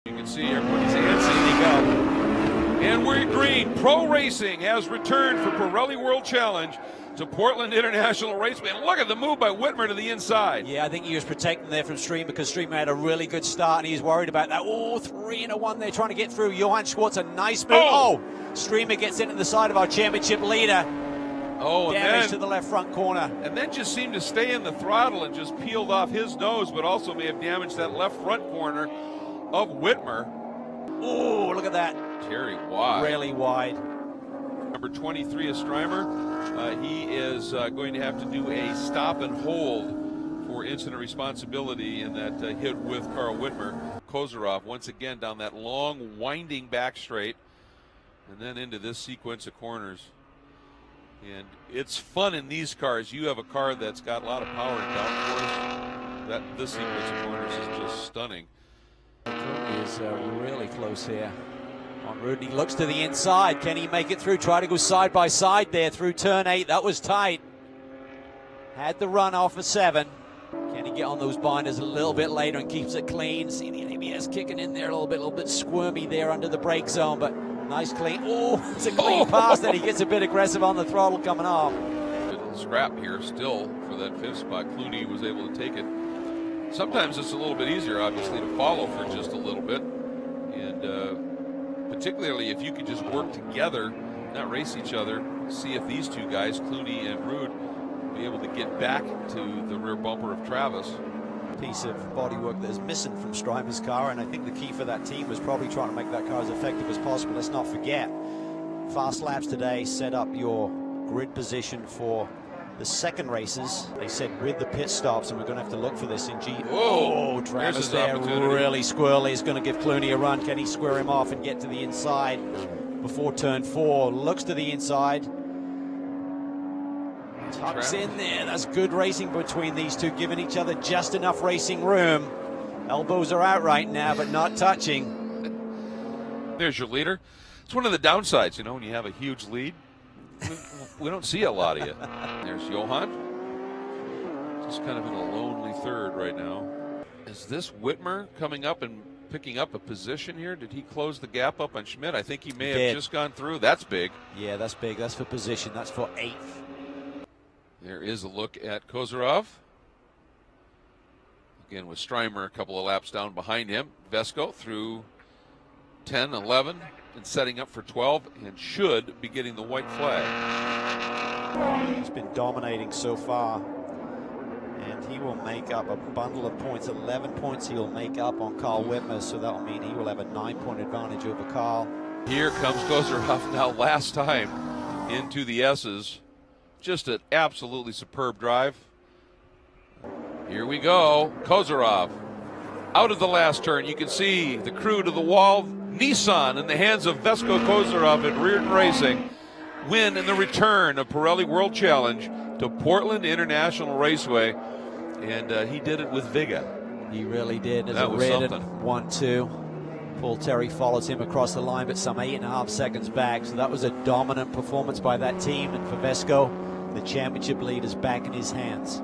You can see everybody's antsy go. And we're green. Pro Racing has returned for Pirelli World Challenge to Portland International Raceway. And look at the move by Whitmer to the inside. Yeah, I think he was protecting there from Streamer because Streamer had a really good start and he's worried about that. Oh, 3-1 there trying to get through. Johann Schwartz, a nice move. Oh, Streamer gets into the side of our championship leader. Oh, damage to the left front corner. And then just seemed to stay in the throttle and just peeled off his nose, but also may have damaged that left front corner of Whitmer. Oh, look at that. Very wide. Really wide. Number 23 is Strymer. He is going to have to do a stop and hold for incident responsibility in that hit with Carl Whitmer. Kozarov once again down that long, winding back straight, and then into this sequence of corners. And it's fun in these cars. You have a car that's got a lot of power and downforce. This sequence of corners is just stunning. He is really close here. On route, he looks to the inside. Can he make it through? Try to go side by side there through turn 8. That was tight. Had the run off of 7. Can he get on those binders a little bit later and keeps it clean? See the ABS kicking in there a little bit squirmy there under the brake zone, but nice clean. Oh, it's a clean pass. Then he gets a bit aggressive on the throttle coming off. Little scrap here still for that 5th spot. Clooney was able to take it. Sometimes it's a little bit easier, obviously, to follow for just a little bit. And particularly if you could just work together, not race each other, see if these two guys, Clooney and Rude, be able to get back to the rear bumper of Travis. Piece of bodywork that is missing from Strymer's car, and I think the key for that team was probably trying to make that car as effective as possible. Let's not forget, fast laps today set up your grid position for the second races. They said with the pit stops, and we're going to have to look for this in G. Oh, Travis there, really squirrely. He's going to give Clooney a run. Can he square him off and get to the inside before turn 4? Looks to the inside. Tucks in there. That's good racing between these two, giving each other just enough racing room. Elbows are out right now, but not touching. There's your leader. It's one of the downsides, you know, when you have a huge lead. We don't see a lot of you. There's Johann. Just kind of in a lonely third right now. Is this Whitmer coming up and picking up a position here? Did he close the gap up on Schmidt? I think he may have just gone through. That's big. Yeah, that's big. That's for position. That's for 8th. There is a look at Kozarov. Again with Strymer a couple of laps down behind him. Vesco through 10, 11, and setting up for 12, and should be getting the white flag. He's been dominating so far, and he will make up a bundle of points. 11 points he'll make up on Carl Whitmer, so that will mean he will have a 9-point advantage over Carl. Here comes Kozarov now, last time into the S's. Just an absolutely superb drive. Here we go. Kozarov out of the last turn. You can see the crew to the wall. Nissan in the hands of Vesco Kozarov at Reardon Racing win in the return of Pirelli World Challenge to Portland International Raceway. And he did it with vigor. He really did. That was something. 1-2. Paul Terry follows him across the line, but some 8.5 seconds back. So that was a dominant performance by that team. And for Vesco, the championship lead is back in his hands.